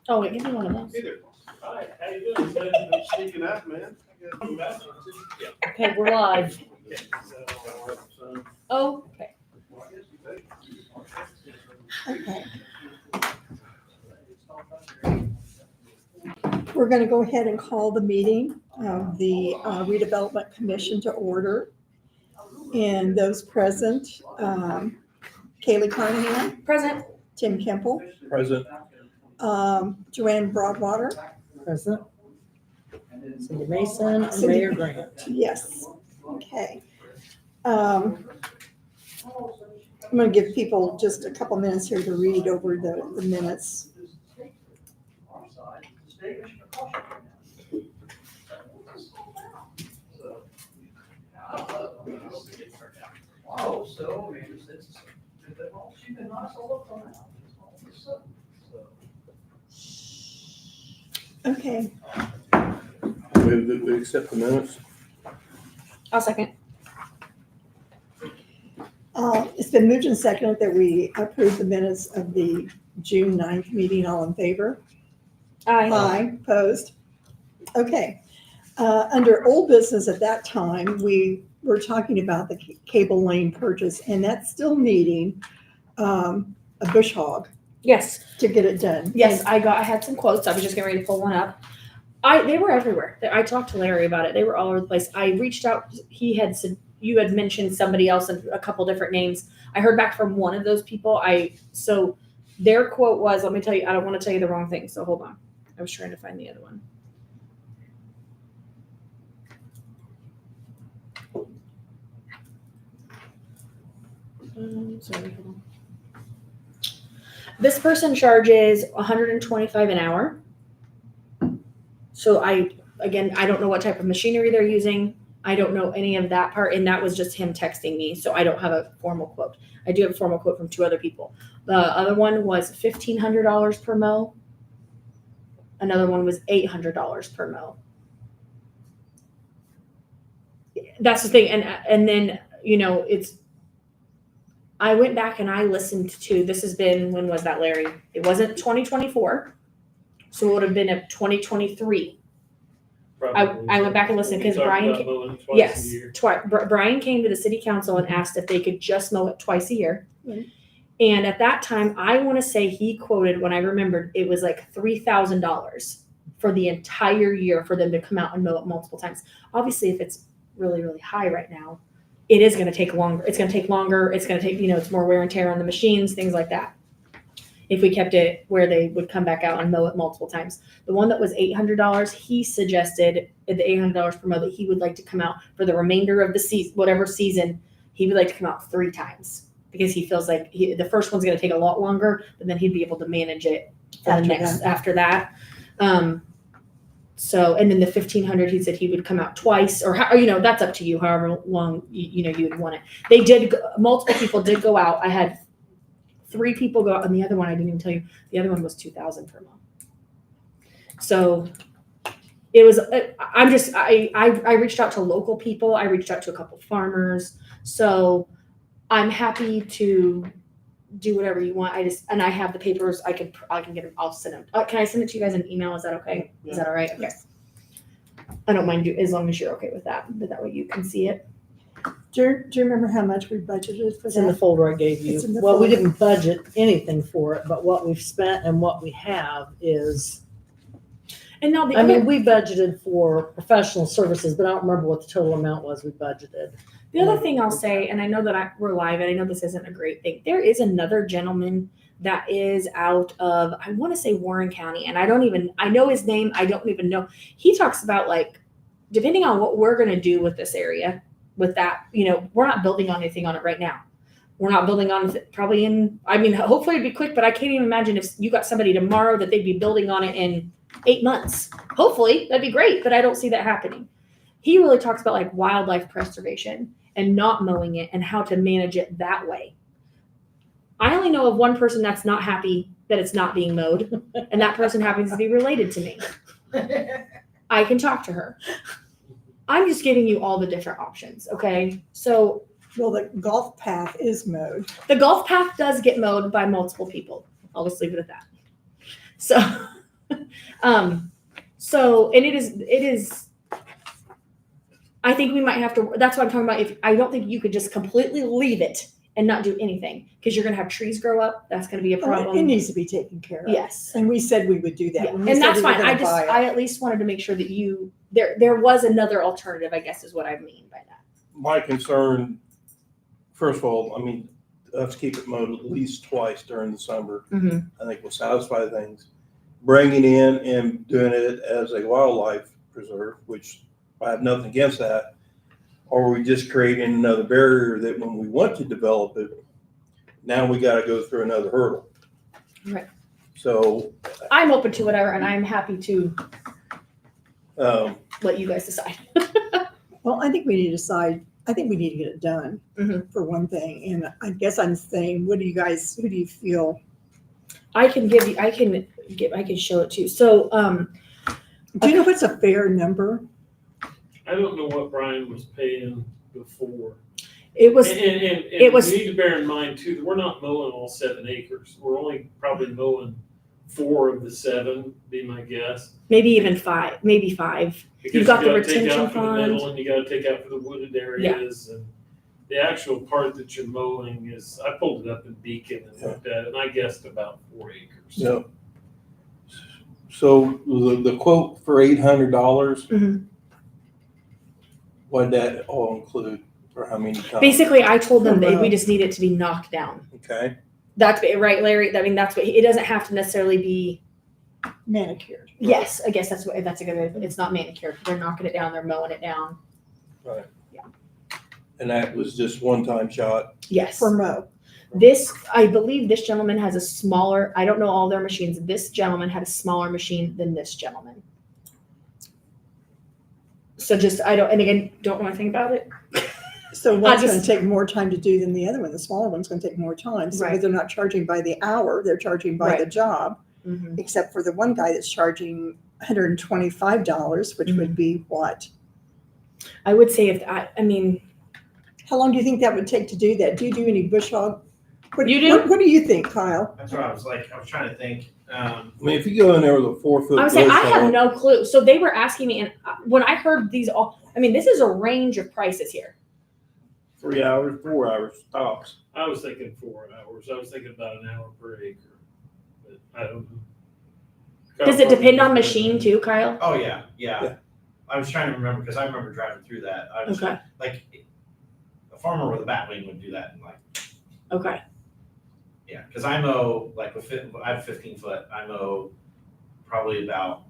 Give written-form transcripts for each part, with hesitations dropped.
Oh, wait, give me one of those. Hi, how you doing? I'm sneaking out, man. Okay, we're live. Oh, okay. Okay. We're going to go ahead and call the meeting of the Redevelopment Commission to order. And those present, Kaylee Carnahan, Present. Tim Kemple, Present. Joanne Broadwater. Present. Cindy Mason and Mayor Grant. Yes. Okay. I'm going to give people just a couple minutes here to read over the minutes. Okay. Move that we accept the minutes. I'll second. It's been moved and seconded that we approve the minutes of the June 9th meeting. All in favor? Aye. Aye. Opposed? Okay. Under old business at that time, we were talking about the cable lane purchase, and that's still needing a bush hog Yes. to get it done. Yes, I had some quotes. I was just getting ready to pull one up. They were everywhere. I talked to Larry about it. They were all over the place. I reached out. He had said you had mentioned somebody else and a couple different names. I heard back from one of those people. So their quote was, let me tell you, I don't want to tell you the wrong thing. So hold on. I was trying to find the other one. Sorry, hold on. This person charges $125 an hour. So I don't know what type of machinery they're using. I don't know any of that part. And that was just him texting me. So I don't have a formal quote. I do have a formal quote from two other people. The other one was $1,500 per mow. Another one was $800 per mow. That's the thing. And then, I went back and I listened to, this has been, when was that, Larry? It wasn't 2024. So it would have been a 2023. I went back and listened because Brian, yes, Brian came to the city council and asked if they could just mow it twice a year. Mm-hmm. And at that time, I want to say he quoted, when I remembered, it was like $3,000 for the entire year for them to come out and mow it multiple times. Obviously, if it's really, really high right now, it is going to take longer. It's going to take longer. It's going to take, it's more wear and tear on the machines, things like that. If we kept it where they would come back out and mow it multiple times. The one that was $800, he suggested at the $800 per mow that he would like to come out for the remainder of the season, whatever season, he would like to come out 3 times because he feels like the first one's going to take a lot longer, but then he'd be able to manage it after that. So, and then the $1,500, he said he would come out twice, or that's up to you, however long you would want it. Multiple people did go out. I had 3 people go out, and the other one I didn't even tell you. The other one was $2,000 per month. So it was. I reached out to local people. I reached out to a couple farmers. So I'm happy to do whatever you want. And I have the papers. I can get them. I'll send them. Can I send it to you guys in email? Is that okay? Yeah. Is that all right? Okay. I don't mind as long as you're okay with that. But that way you can see it. Do you remember how much we budgeted for It's in the that? folder I gave you. It's in the Well, we folder. didn't budget anything for it, but what we've spent and what we have is, And now the I other mean, we budgeted for professional services, but I don't remember what the total amount was we budgeted. The other thing I'll say, and I know that we're live, and I know this isn't a great thing. There is another gentleman that is out of, I want to say Warren County, and I know his name. I don't even know. He talks about depending on what we're going to do with this area, with that, we're not building on anything on it right now. We're not building on it hopefully it'd be quick, but I can't even imagine if you got somebody tomorrow that they'd be building on it in 8 months. Hopefully that'd be great, but I don't see that happening. He really talks about wildlife preservation and not mowing it and how to manage it that way. I only know of one person that's not happy that it's not being mowed, and that person happens to be related to me. I can talk to her. I'm just giving you all the different options, okay? So Well, the golf path is mowed. the golf path does get mowed by multiple people. I'll just leave it at that. So So, and it is, I think we might have to, that's what I'm talking about. If, I don't think you could just completely leave it and not do anything, because you're gonna have trees grow up. That's gonna be a Oh, it problem. needs to be taken care of. Yes. And we said we would do that. Yeah. When we And said that's we were fine. gonna buy it. I at least wanted to make sure that there was another alternative, I guess is what I mean by that. My concern, first of all, I mean, let's keep it mowed at least twice during the summer. Mm-hmm. I think will satisfy things. Bringing in and doing it as a wildlife preserve, which I have nothing against that. Or are we just creating another barrier that when we want to develop it, now we got to go through another hurdle. Right. So, I'm open to whatever, and I'm happy to um, let you guys decide. Well, I think we need to decide, I think we need to get it done Mhm. for one thing. And I guess I'm saying, who do you feel? I can show it to you. So, Do you know what's a fair number? I don't know what Brian was paying before. it was, And it was- we need to bear in mind too, that we're not mowing all 7 acres. We're only probably mowing 4 of the 7, be my guess. maybe even 5, maybe 5. Because got the you gotta take retention out for the pond. middle and you gotta take out for the wooded areas and the actual part that you're mowing is, I pulled it up in Beacon and looked at it and I guessed about 4 acres. yeah. So the quote for $800, Mhm. what did that all include, or how many times? Basically, I told them that Wow. we just need it to be knocked down. Okay. That's right, Larry. I mean, that's what, it doesn't have to necessarily be. Manicured. Yes, I guess that's a good. It's not manicured. They're knocking it down. They're mowing it down. Right. Yeah. And that was just one-time shot. Yes. For mow. I believe this gentleman has a smaller. I don't know all their machines. This gentleman had a smaller machine than this gentleman. So and again, don't know anything about it. So one's just- going to take more time to do than the other one. The smaller one's going to take more time. So Right. they're not charging by the hour, they're charging by the Right. job, Mhm. except for the one guy that's charging $125, which Mm-hmm. would be what? I would say I mean, How long do you think that would take to do that? Do you do any bush hog? You do? What do you think, Kyle? That's what I was trying to think. I mean, if you go in there with a 4-foot I would say I bush have hog, no clue. So they were asking me, and when I heard these all, I mean, this is a range of prices here. 3 hours, 4 hours tops. I was thinking 4 hours. I was thinking about an hour per acre, but I don't know. Does it depend on machine too, Kyle? Oh, yeah. Yeah. I was trying to remember because I remember driving through that. I was Okay. like, a farmer with a batwing would do that. And Okay. yeah, because I mow, I have 15 foot. I mow probably about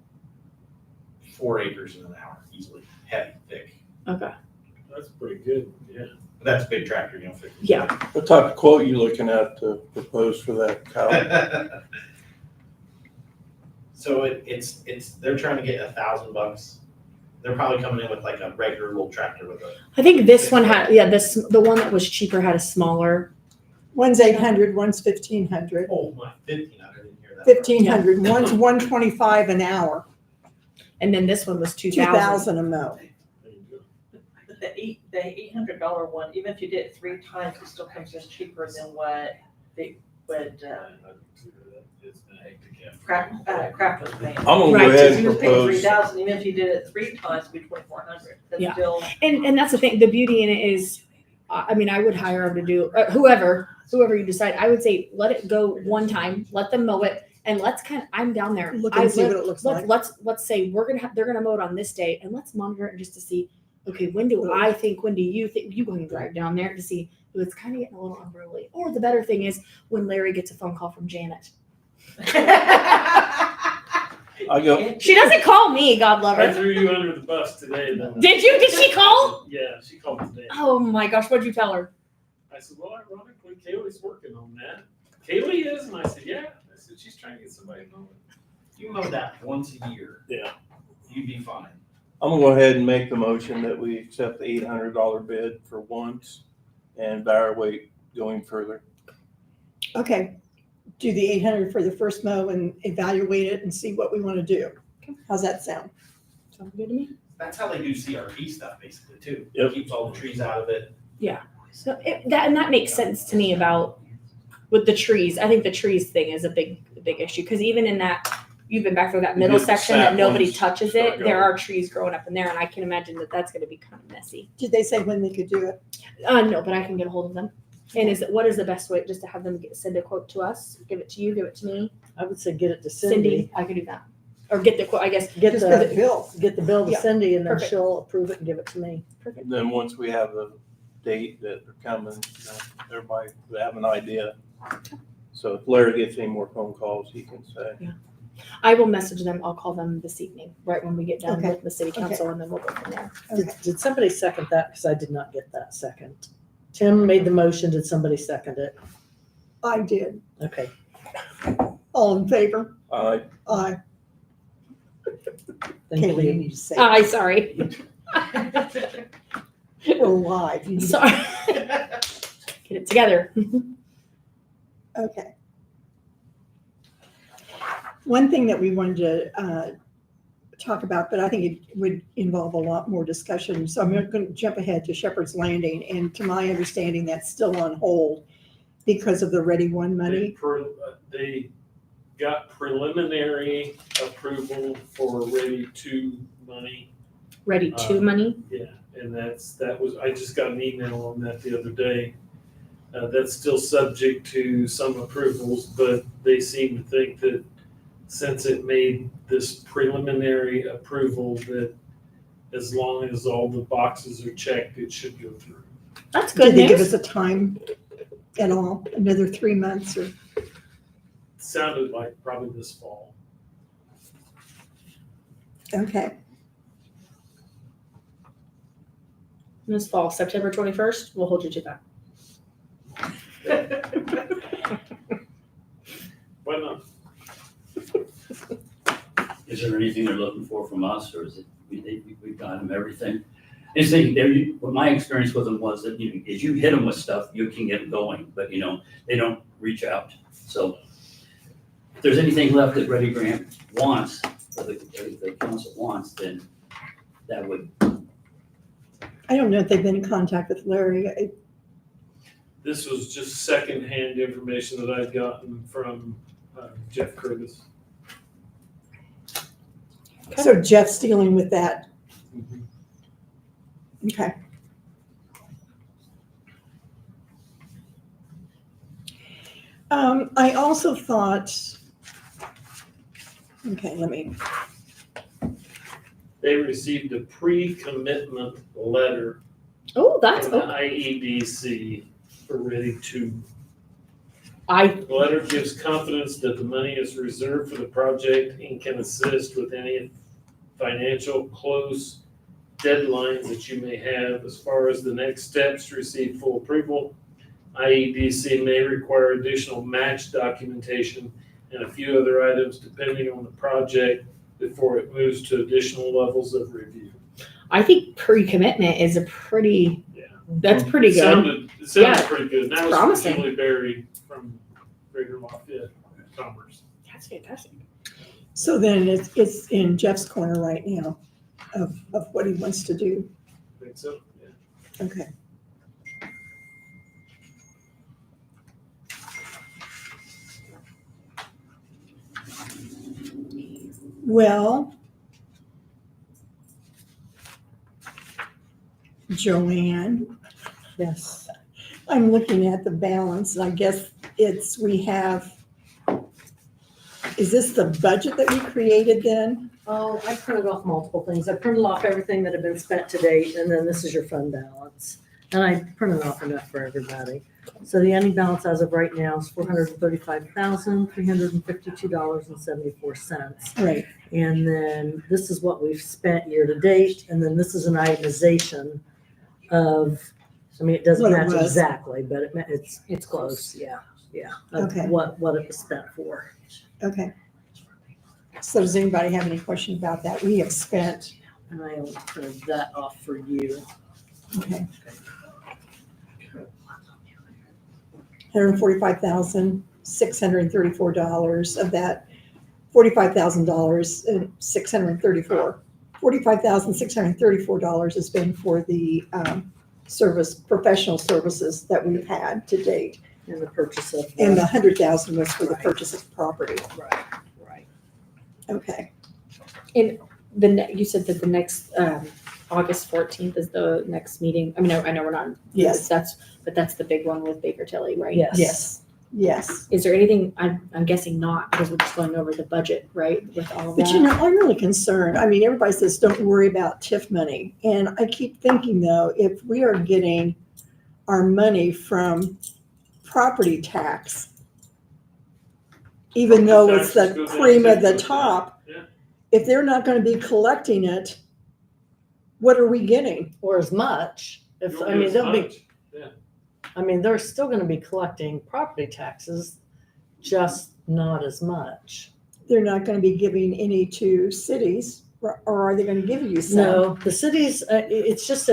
4 acres in an hour easily. Heavy, thick. Okay. That's pretty good, yeah. But that's a big tractor, 50. Yeah. What type of quote you looking at to propose for that, Kyle? So they're trying to get $1,000. They're probably coming in with like a regular little tractor with a. I think this one had, the one that was cheaper had a smaller. One's 800, one's 1,500. Oh, my 1,500. I didn't hear that. 1,500, one's 125 an hour, And then this one was 2,000. 2,000 a mow. There you go. The $800 one, even if you did it 3 times, it still comes in cheaper than what they would, It's been hectic, yeah. Kraft was paying. I'm gonna Right. go ahead He and was paying propose. 3,000, even if you did it 3 times, it'd be 2,400. That's Yeah. still. And that's the thing. The beauty in it is, I mean, I would hire them to do whoever you decide. I would say let it go one time, let them mow it, and I'm down there. Look and see what it looks like. Let's say they're gonna mow it on this day, and let's monitor it just to see. Okay, when do you think you can drive down there to see? Ooh, it's kind of getting a little unruly. Or the better thing is when Larry gets a phone call from Janet. I go, She doesn't call me, God love I her. threw you under the bus today, though. Did you? Did she call? Yeah, she called today. Oh my gosh, what'd you tell her? I said, well, ironically, Kaylee's working on that. Kaylee is? And I said, yeah. I said, she's trying to get somebody to mow it. You mow that once a year. Yeah. You'd be fine. I'm gonna go ahead and make the motion that we accept the $800 bid for once and evaluate going further. Okay, do the 800 for the first mow and evaluate it and see what we want to do. How's that sound? Sounds good to me. That's how they do CRP stuff basically too. Yep. Keeps all the trees out of it. So that makes sense to me about with the trees. I think the trees thing is a big issue because even in that you've been back through that You middle get the section that nobody saplings touches start it, there going. are trees growing up in there, and I can imagine that that's gonna be kind of messy. Did they say when they could do it? No, but I can get a hold of them. And what is the best way, just to have them send a quote to us, give it to you, give it to me? I would say get it to Cindy, Cindy. I can do that. Or get the quote, I guess. Get Just for the the, bill. get the bill to Yeah. Cindy and then Perfect. she'll approve it and give it to me. Perfect. Then once we have a date that they're coming, everybody will have an idea. So if Larry gets any more phone calls, he can say. I will message them, I'll call them this evening, right when we get done Okay. with the city council, and then we'll go from there. Did somebody second that? Because I did not get that second. Tim made the motion. Did somebody second it? I did. Okay. All in favor? I Aye. Thank Kaylee, you you. need to say, Aye, sorry, we're live. You need to- sorry. Get it together. Okay. One thing that we wanted to talk about, but I think it would involve a lot more discussion. So I'm going to jump ahead to Shepherd's Landing. And to my understanding, that's still on hold because of the Ready One money. They got preliminary approval for Ready 2 money. Ready to money? Yeah, and I just got an email on that the other day. That's still subject to some approvals, but they seem to think that since it made this preliminary approval, that as long as all the boxes are checked, it should go through. That's good Did they give news. us a time at all? Another 3 months or? Sounded like probably this fall. Okay. This fall, September 21st, we'll hold you to that. Why not? Is there anything they're looking for from us, or is it, we've got them everything? It's the, what my experience with them was that as you hit them with stuff, you can get them going, but they don't reach out. So if there's anything left that Ready Grant wants, or the council wants, then that would, I don't know if they've been in contact with Larry. This was just secondhand information that I'd gotten from Jeff Curtis. So Jeff's dealing with that. Okay. I also thought, okay, They received a pre-commitment letter Oh, that's, from the IEDC for Ready 2. I, The letter gives confidence that the money is reserved for the project and can assist with any financial close deadlines that you may have as far as the next steps to receive full approval. IEDC may require additional match documentation and a few other items depending on the project before it moves to additional levels of review. I think pre-commitment is a pretty, Yeah. that's pretty It good. sounded Yeah, pretty good. And that it's was promising. from Julie Berry from Greater Lafayette Commerce. That's fantastic. so then it's in Jeff's corner right now of what he wants to do. I think so, yeah. Okay. Well, Joanne, Yes. I'm looking at the balance, and I guess is this the budget that we created then? Oh, I printed off multiple things. I printed off everything that had been spent to date, and then this is your fund balance. And I printed off enough for everybody. So the ending balance as of right now is $435,352.74. Right. And then this is what we've spent year to date, and then this is an itemization of, I mean, it doesn't What it match was. exactly, but it's close, yeah, of Okay. what it was spent for. Okay. So does anybody have any question about that? We have spent, And I only printed that off for you. okay. $145,634 of that, $45,000 and $45,634 has been for the professional services that we've had to date. And the purchase of. And the $100,000 was for the Right. purchase of property. Right, right. Okay, You said that the next, August 14th is the next meeting. I mean, I know we're not. Yes. But that's the big one with Baker Tilly, right? yes, yes. Is there anything, I'm guessing not, because we're just going over the budget, right, with all of that? But you know, I'm really concerned. I mean, everybody says, don't worry about TIF money. And I keep thinking though, if we are getting our money from property tax, even though it's the Taxes go down cream of the 10%. top, Yeah. if they're not gonna be collecting it, what are we getting? Or as much, You if, don't I get mean, as they'll be, much. I mean, they're still gonna be collecting property taxes, just not as much. They're not gonna be giving any to cities, or are they gonna give you some? No, the cities, it's just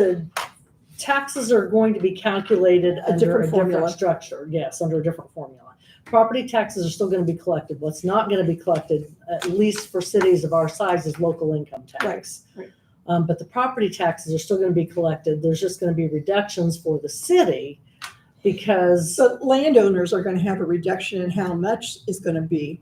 taxes are going to be calculated under a different different formula. structure. Yes, under a different formula. Property taxes are still gonna be collected. What's not gonna be collected, at least for cities of our size, is local income tax. Right. But the property taxes are still gonna be collected. There's just gonna be reductions for the city because So landowners are gonna have a reduction in how much is gonna be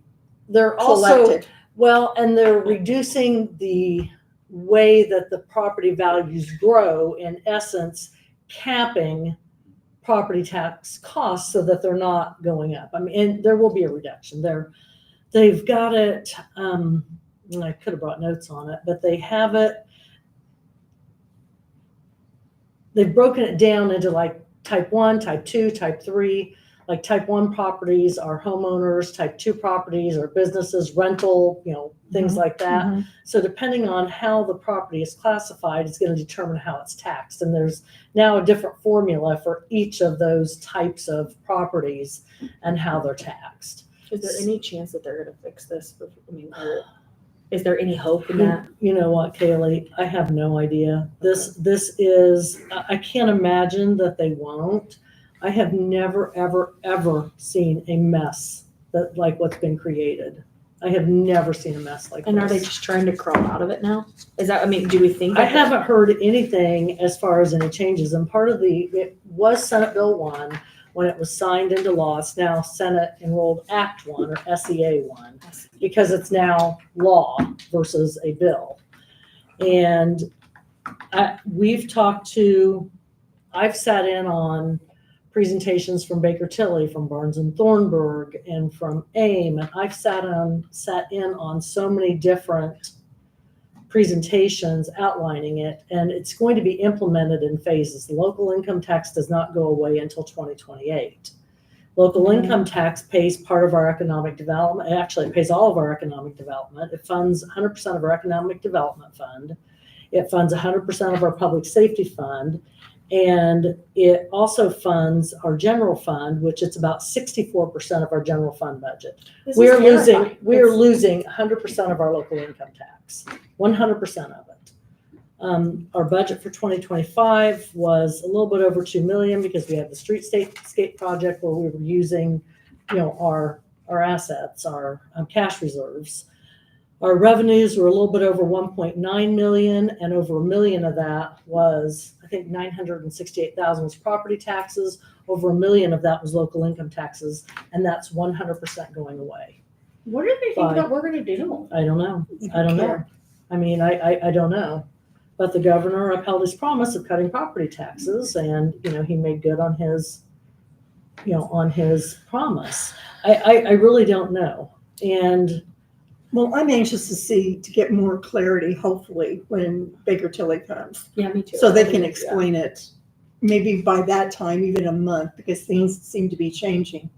they're also, collected. well, and they're reducing the way that the property values grow, in essence, capping property tax costs so that they're not going up. I mean, and there will be a reduction there. They've got it, I could have brought notes on it, but they have it, they've broken it down into like type 1, type 2, type 3. Like type 1 properties are homeowners, type 2 properties are businesses, rental, things like that. So depending on how the property is classified, it's going to determine how it's taxed. And there's now a different formula for each of those types of properties and how they're taxed. Is there any chance that they're gonna fix this? I mean, is there any hope in that? You know what, Kaylee? I have no idea. This is, I can't imagine that they won't. I have never, ever, ever seen a mess that like what's been created. I have never seen a mess like this. And are they just trying to crawl out of it now? Is that, I mean, do we think? I that- haven't heard anything as far as any changes. And part of it was Senate Bill 1 when it was signed into law. It's now Senate Enrolled Act 1 or SEA 1 because it's now law versus a bill. And I've sat in on presentations from Baker Tilly, from Barnes and Thornburg, and from AIM, and I've sat in on so many different presentations outlining it, and it's going to be implemented in phases. The local income tax does not go away until 2028. Local income tax pays part of our economic development. Actually, it pays all of our economic development. It funds 100% of our economic development fund. It funds 100% of our public safety fund. And it also funds our general fund, which it's about 64% of our general fund budget. We are losing 100% of our local income tax, 100% of it. Our budget for 2025 was a little bit over 2 million because we had the streetscape project where we were using, our assets, our cash reserves. Our revenues were a little bit over 1.9 million, and over $1 million of that was, I think 968,000 was property taxes. Over $1 million of that was local income taxes, and that's 100% going away. What do they think that we're gonna do? I don't know. I don't know. I mean, I don't know. But the governor upheld his promise of cutting property taxes, and, he made good on his, on his promise. I really don't know. And Well, I'm anxious to get more clarity, hopefully, when Baker Tilly comes. Yeah, me too. So they can explain it, maybe by that time, even a month, because things seem to be changing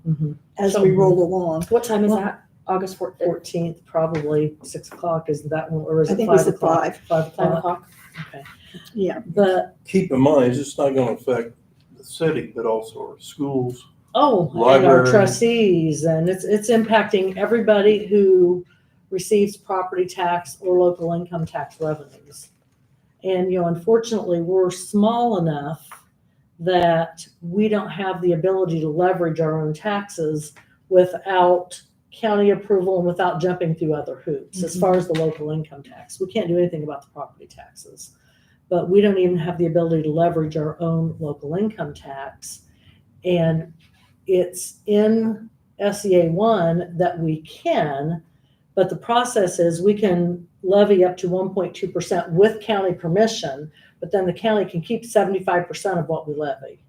as we roll along. What time is that? August 14th, probably 6 o'clock. Is that one, or is I it think 5 it was at o'clock? 5. 5 5 o'clock. o'clock? Okay. Yeah. But Keep in mind, it's just not gonna affect the city, but also our schools. and our Library. trustees, and it's impacting everybody who receives property tax or local income tax revenues. And, unfortunately, we're small enough that we don't have the ability to leverage our own taxes without county approval and without jumping through other hoops. As far as the local income tax, we can't do anything about the property taxes, but we don't even have the ability to leverage our own local income tax. And it's in SEA 1 that we can, But the process is we can levy up to 1.2% with county permission, but then the county can keep 75% of what we levy.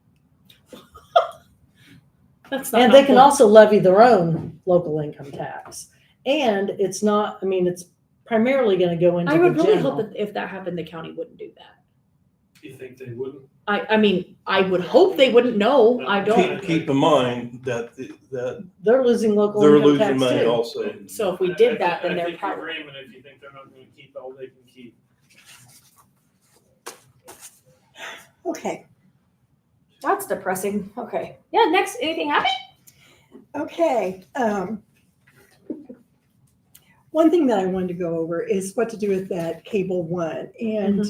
That's not And they can helpful. also levy their own local income tax. And it's not, I mean, it's primarily gonna go into I the would really hope general. that if that happened, the county wouldn't do that. You think they wouldn't? I mean, I would hope they wouldn't know. I don't. Keep in mind that, that They're losing local they're income losing tax money too. also. So if we did that, then I they're think you're probably. agreement if you think they're not gonna keep all they can keep. Okay, That's depressing. Okay. Yeah, next, anything happy? okay. One thing that I wanted to go over is what to do with that cable one. And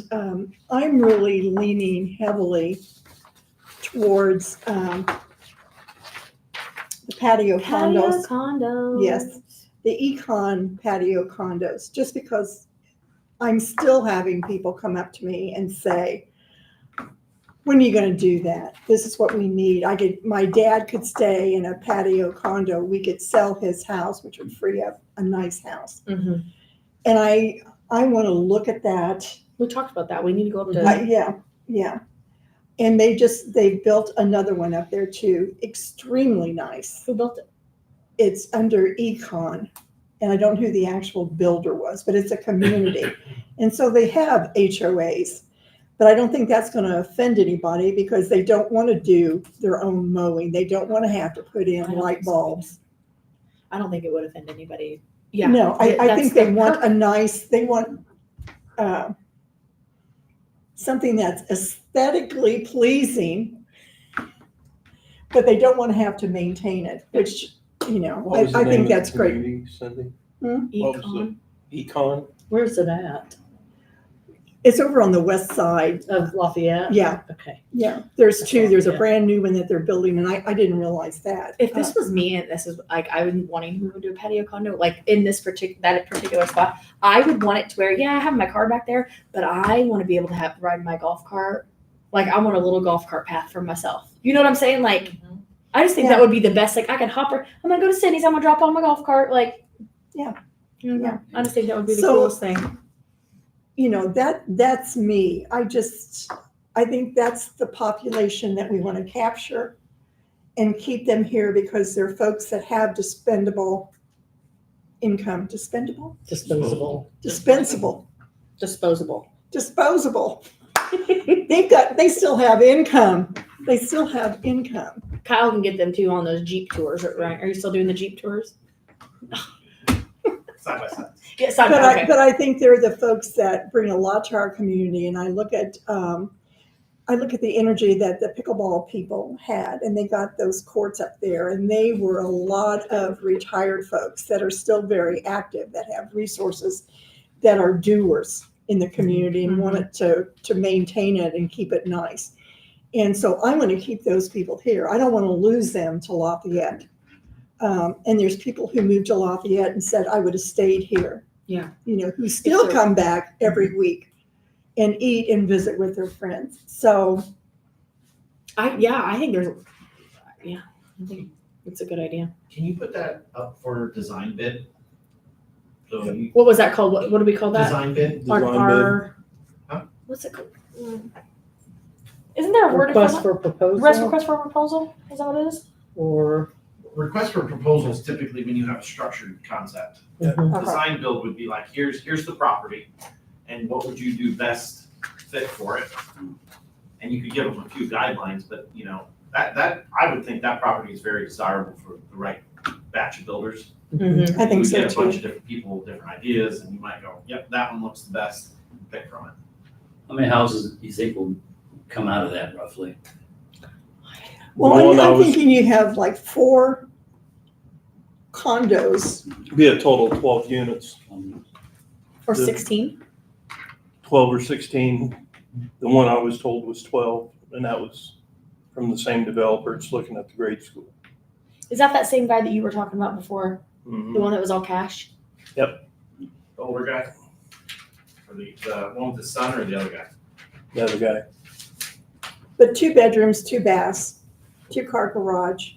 I'm really leaning heavily towards the patio condos. Condos. Yes. The econ patio condos, just because I'm still having people come up to me and say, when are you going to do that? This is what we need. My dad could stay in a patio condo. We could sell his house, which would free up a nice house. Mm-hmm. And I want to look at that. We talked about that. We need to go up to. Yeah. And they built another one up there too. Extremely nice. Who built it? It's under econ. And I don't know who the actual builder was, but it's a community. And so they have HOAs. But I don't think that's going to offend anybody because they don't want to do their own mowing. They don't want to have to put in light bulbs. I don't think it would offend anybody. Yeah. No, I that's think they the want they want something that's aesthetically pleasing, but they don't want to have to maintain it, which, What was the I name think of the that's great. community, Cindy? Hmm? What was Econ. Econ? Where's it at? It's over on the west side. Of Lafayette? Yeah, Okay. yeah. There's two. There's a Yeah. brand new one that they're building, and I didn't realize that. If this was me and this is like I would wanting to move into a patio condo, like in this particular spot, I would want it to where I have my car back there, but I want to be able to ride my golf cart. Like I want a little golf cart path for myself. You know what I'm saying? Like I just think that would be the best. Like I can hop. I'm gonna go to Sydney's. I'm gonna drop on my golf cart. Like Yeah. I just think that would be the So- coolest thing. That's me. I think that's the population that we want to capture and keep them here because they're folks that have dispensable income. Dispensable? Disposable. Dispensable. Disposable. Disposable. They still have income. They still have income. Kyle can get them too on those Jeep tours, right? Are you still doing the Jeep tours? Side by side. Yes, But okay. I think they're the folks that bring a lot to our community. And I look at the energy that the pickleball people had, and they got those courts up there, and they were a lot of retired folks that are still very active, that have resources, that are doers in the community and want it to maintain it and keep it nice. And so I want to keep those people here. I don't want to lose them to Lafayette. And there's people who moved to Lafayette and said, I would have stayed here. Yeah. Who still come back every week and eat and visit with their friends. So I think it's a good idea. Can you put that up for design bid? So you, What was that called? What do we call that? design bid? Huh? What's it called? Isn't there a word Request for for proposal? request for proposal? Is that what it is? Or, Request for proposals typically when you have a structured concept. Mhm. Okay. Design build would be like, here's the property, and what would you do best fit for it? And you could give them a few guidelines, but that I would think that property is very desirable for the right batch of builders. Mm-hmm. I think You so get a bunch too. of different people, different ideas, and you might go, yep, that one looks the best, pick from it. How many houses do you think will come out of that roughly? Well, The one I I'm was- thinking you have like 4 condos. Be a total of 12 units, Or The- 16? 12 or 16. The one I was told was 12, and that was from the same developer. It's looking at the grade school. Is that same guy that you were talking about before? Mhm. The one that was all cash? The older guy? Or the one with the son or the other guy? The other guy. But 2 bedrooms, 2 baths, 2-car garage.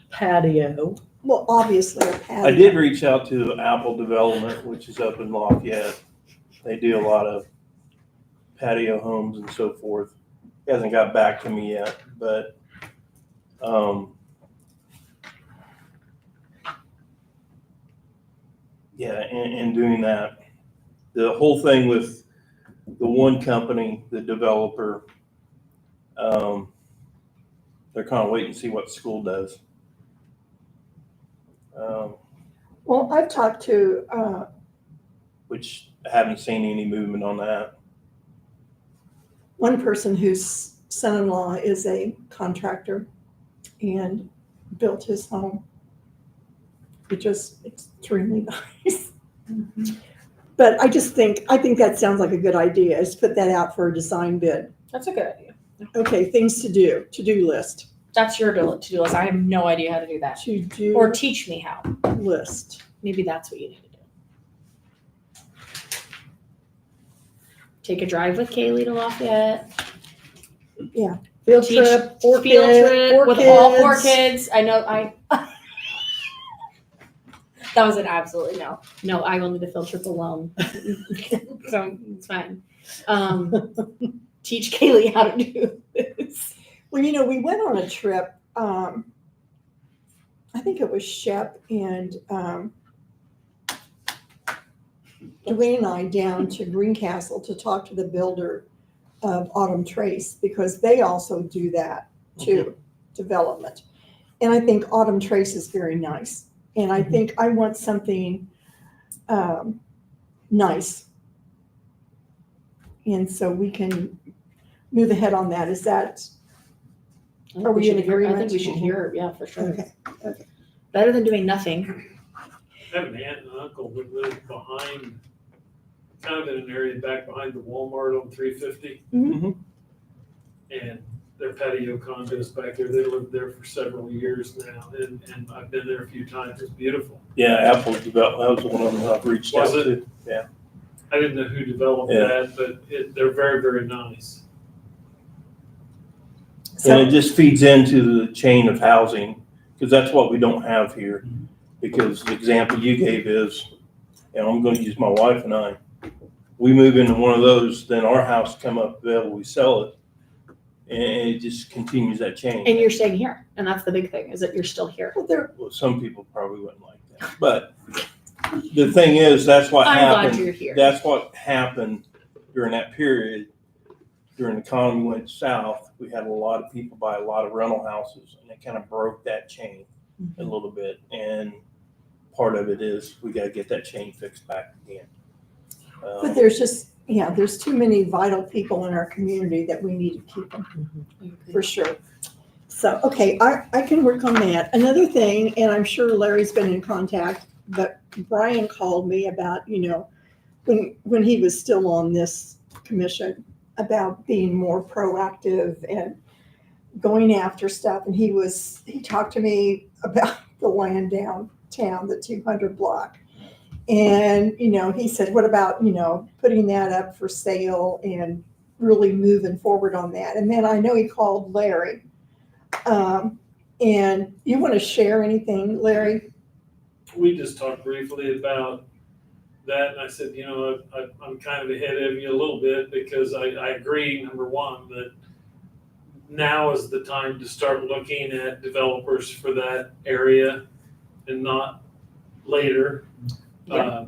patio. well, obviously a patio. I did reach out to Apple Development, which is up in Lafayette. They do a lot of patio homes and so forth. He hasn't got back to me yet, but, yeah, in doing that, the whole thing with the one company, the developer, they're kind of waiting to see what the school does. Well, I've talked to, Which I haven't seen any movement on that. one person whose son-in-law is a contractor and built his home, which is extremely nice. But I think that sounds like a good idea, is put that out for a design bid. That's a good idea. Okay, things to-do list. That's your to-do list. I have no idea how to do that. To-do Or teach me how. list. Maybe that's what you need to do. Take a drive with Kaylee to Lafayette. Field Teach- trip, Field trip with all 4 kids. I know that was an absolutely no. No, I will need the field trip alone. So it's fine. Teach Kaylee how to do this. Well, we went on a trip, I think it was Shep and Dwayne and I down to Greencastle to talk to the builder of Autumn Trace, because they also do that too, development. And I think Autumn Trace is very nice. And I think I want something nice. And so we can move ahead on that. Is that, Are we in I agreement? think we should hear, yeah, for sure. okay? Better than doing nothing. I have an aunt and uncle that live behind, kind of in an area back behind the Walmart on 350. Mhm. And their patio condos back there, they lived there for several years now, and I've been there a few times. It's beautiful. Yeah, Apple Development, that was one of them I've reached out Was to. Yeah. I didn't know who developed Yeah. that, but they're very, very nice. And it just feeds into the chain of housing, because that's what we don't have here. Because the example you gave is, and I'm gonna use my wife and I, we move into one of those, then our house come up available, we sell it. And it just continues that chain. And you're staying here. And that's the big thing, is that you're still here. Well, some people probably wouldn't like that, but the thing is, that's what I'm glad happened. you're here. That's what happened during that period. During the economy went south, we had a lot of people buy a lot of rental houses, and it kind of broke that chain a little bit. And part of it is we got to get that chain fixed back again. But there's just, there's too many vital people in our community that we need to keep them, for sure. So, okay, I can work on that. Another thing, and I'm sure Larry's been in contact, but Brian called me about, when he was still on this commission, about being more proactive and going after stuff. And he talked to me about the land downtown, the 200 block. And, he said, what about, putting that up for sale and really moving forward on that? And then I know he called Larry. And you want to share anything, Larry? We just talked briefly about that, and I said, I'm kind of ahead of you a little bit, because I agree, number one, that now is the time to start looking at developers for that area and not later. Yeah.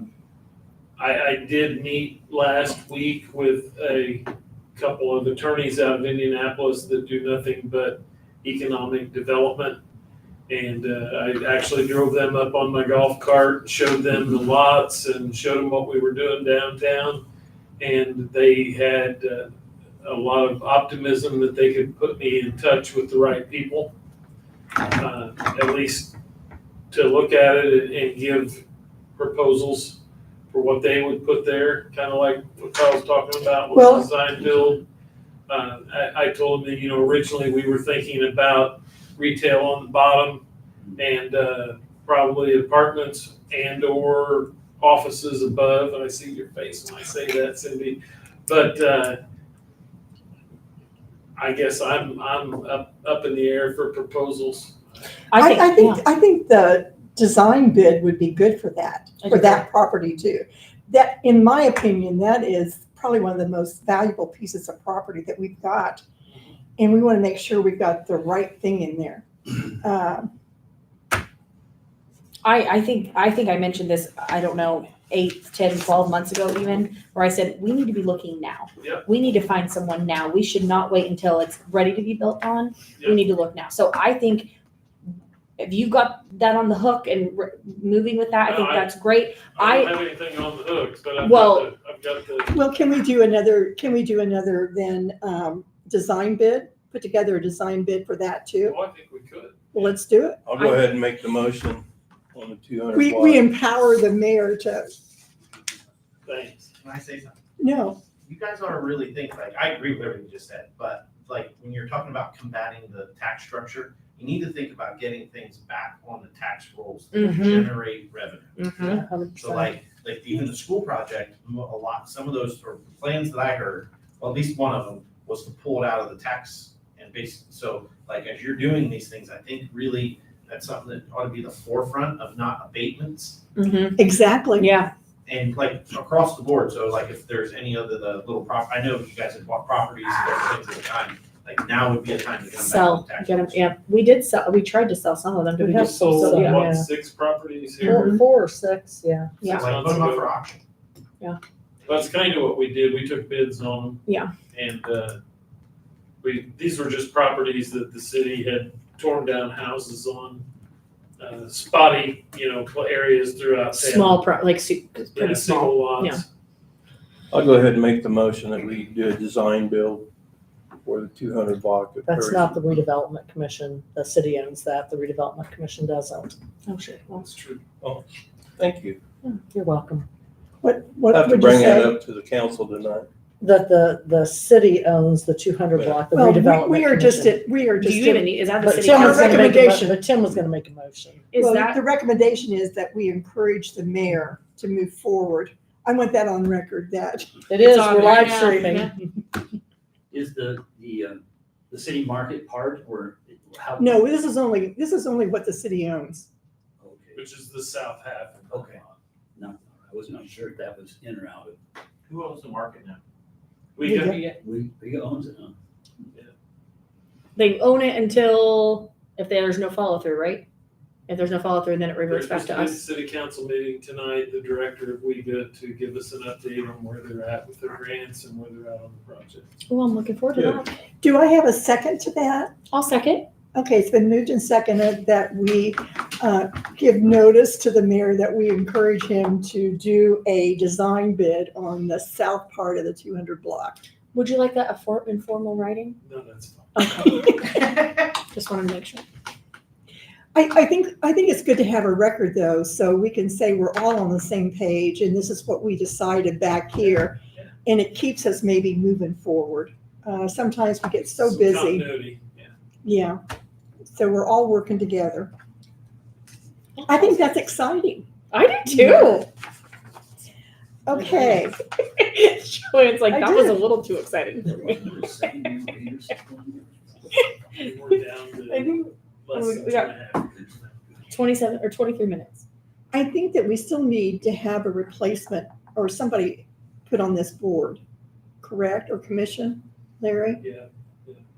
I did meet last week with a couple of attorneys out of Indianapolis that do nothing but economic development. And I actually drove them up on my golf cart, showed them the lots and showed them what we were doing downtown. And they had a lot of optimism that they could put me in touch with the right people, at least to look at it and give proposals for what they would put there, kind of like what Carl's talking about with Well- design build. I told them that, originally we were thinking about retail on the bottom and probably apartments and or offices above. And I see your face when I say that, Cindy. But I guess I'm up in the air for proposals. I think the design bid would be good for that, I for do that property too. That, in my opinion, that is probably one of the most valuable pieces of property that we've got. And we want to make sure we've got the right thing in there. I think I mentioned this, I don't know, 8, 10, 12 months ago even, where I said, we need to be looking now. Yep. We need to find someone now. We should not wait until it's ready to be built on. We Yep. need to look now. So I think if you got that on the hook and moving with that, I think No, that's great. I don't have anything on the hooks, but I've Well- got the, Well, can we do another then, design bid? Put together a design bid for that too? oh, I think we could. Well, let's do it. I'll go ahead and make the motion on the 200 We block. empower the mayor to, Thanks. Can I say something? no, You guys ought to really think, like, I agree with everything you just said, but like, when you're talking about combating the tax structure, you need to think about getting things back on the tax rolls that Mhm. generate revenue. Mhm. 100%. So like even the school project, some of those or plans that I heard, well, at least one of them was to pull it out of the tax and basically, so like as you're doing these things, I think really that's something that ought to be the forefront of not abatements Mhm. exactly. Yeah. and like across the board. So like if there's any other the little I know you guys have bought properties and different things at the time, like now would be a time to get them back on Sell, the tax get them, rolls. yeah. We did sell, we tried to sell some of them. Did We we have just sold sold? some, Yeah. What, yeah. 6 properties here? 4 or 6, yeah. Yeah. So like put them up for auction. That's kind of what we did. We took bids on them. Yeah. And, these were just properties that the city had torn down houses on, spotty, areas throughout town. Small, Yeah, pretty small. single lots. Yeah. I'll go ahead and make the motion that we do a design build for the 200 block. of That's Pershing. not the redevelopment commission. The city owns that. The redevelopment commission doesn't. Oh, shit. Well, That's true. Thank you. You're welcome. What I have to would you bring that say? up to the council tonight. That the city owns the 200 block, the Well, redevelopment we are just commission. at, we are do just you even at, need, is that the But city Tim Our was council? gonna make a mo- recommendation- But Tim was gonna make a motion. Is well, that, the recommendation is that we encourage the mayor to move forward. I want that on record, that, It is, It's on we're right live now, streaming. yeah. Is the city market part or how? no, this is only what the city owns. Okay, Which is the south half. okay. No, I was not sure if that was in or out of, Who owns the market now? We got, we owns it, huh? they own it until, if there's no follow through, right? If there's no follow through, then it reverts back to There's a us. city council meeting tonight, the director of WEGA to give us an update on where they're at with their grants and where they're at on the project. Oh, I'm looking forward to Yeah. that. Do I have a second to that? I'll second. Okay, it's been moved and seconded that we give notice to the mayor that we encourage him to do a design bid on the south part of the 200 block. Would you like that informal writing? No, that's fine. Okay, just wanted to make sure. I think it's good to have a record though, so we can say we're all on the same page and this is what we decided back here. And it keeps us maybe moving forward. Sometimes we get so Some busy. continuity, yeah. Yeah. So we're all working together. I think that's exciting. I do too. Okay. Joanne's like, I that was a did. little too exciting for me. We're down to I think less than we got- 2.5 years now. 27 or 23 minutes. I think that we still need to have a replacement or somebody put on this board, correct, or commission, Larry? Yeah,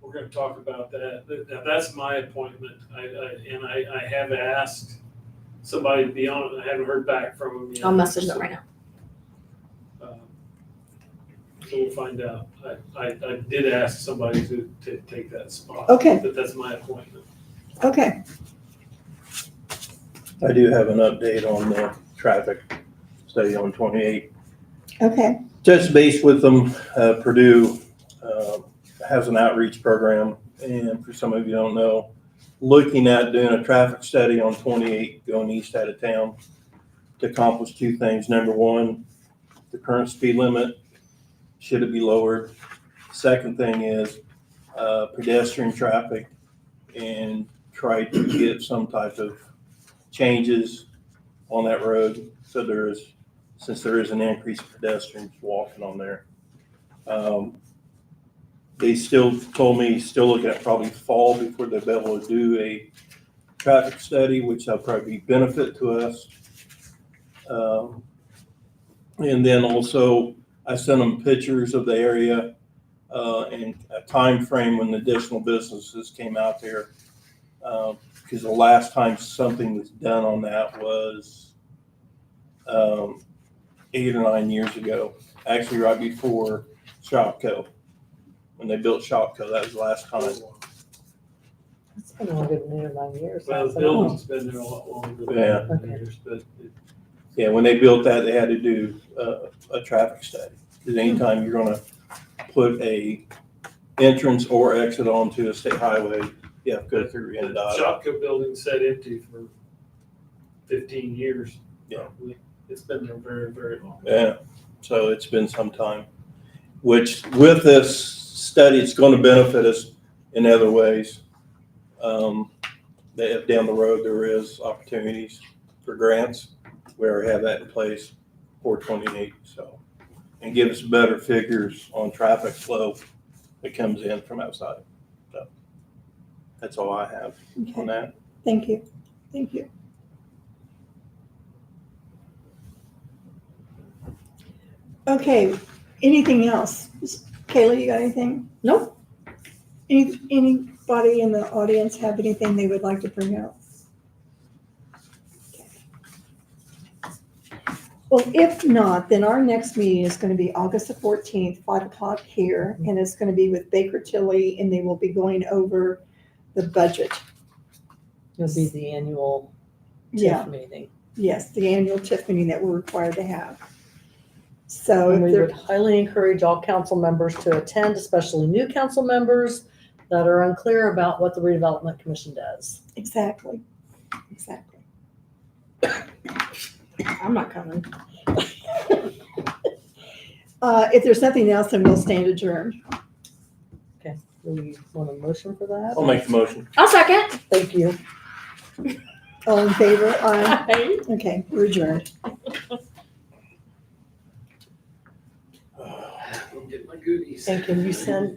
we're gonna talk about that. That's my appointment. I have asked somebody to be on it. I haven't heard back from them yet. I'll message them right now. So we'll find out. I did ask somebody to take that spot. Okay. But that's my appointment. Okay, I do have an update on the traffic study on 28. okay, Touch base with them. Purdue has an outreach program, and for some of you don't know, looking at doing a traffic study on 28 going east out of town to accomplish two things. Number one, the current speed limit, should it be lowered? Second thing is pedestrian traffic, and try to get some type of changes on that road. So since there is an increase of pedestrians walking on there. They still told me, still looking at probably fall before they'll be able to do traffic study, which will probably be benefit to us. And then also, I sent them pictures of the area, and a time frame when the additional businesses came out there. Because the last time something was done on that was 8 or 9 years ago, actually right before Shopco. When they built Shopco, that was the last time. It's been longer than 8 or 9 years. Well, the hasn't it? building's been there a lot longer than Yeah. 9 years, but Yeah, when they built that, they had to do a traffic study. Because anytime you're gonna put a entrance or exit onto a state highway, you have to go through the NDOT. Shopko building sat empty for 15 years. Yeah. It's been there very, very long. Yeah, so it's been some time, which with this study, it's gonna benefit us in other ways. That down the road, there is opportunities for grants. We already have that in place for 28, so. And give us better figures on traffic flow that comes in from outside. So that's all I have on Okay, that. thank you, thank you. Okay, anything else? Kayla, you got anything? Nope. Anybody in the audience have anything they would like to bring up? Well, if not, then our next meeting is going to be August the 14th, 5 o'clock here, and it's going to be with Baker Tilly, and they will be going over the budget. It'll be the annual Yeah, TIF meeting. yes, the annual TIF meeting that we're required to have. So And if we there, would highly encourage all council members to attend, especially new council members that are unclear about what the redevelopment commission does. exactly. I'm not coming. If there's nothing else, then we'll stand adjourned. We want a motion for that? I'll make the motion. I'll second. Thank you. All in favor? Aye. Okay, we're adjourned. Go get my goodies. And can you send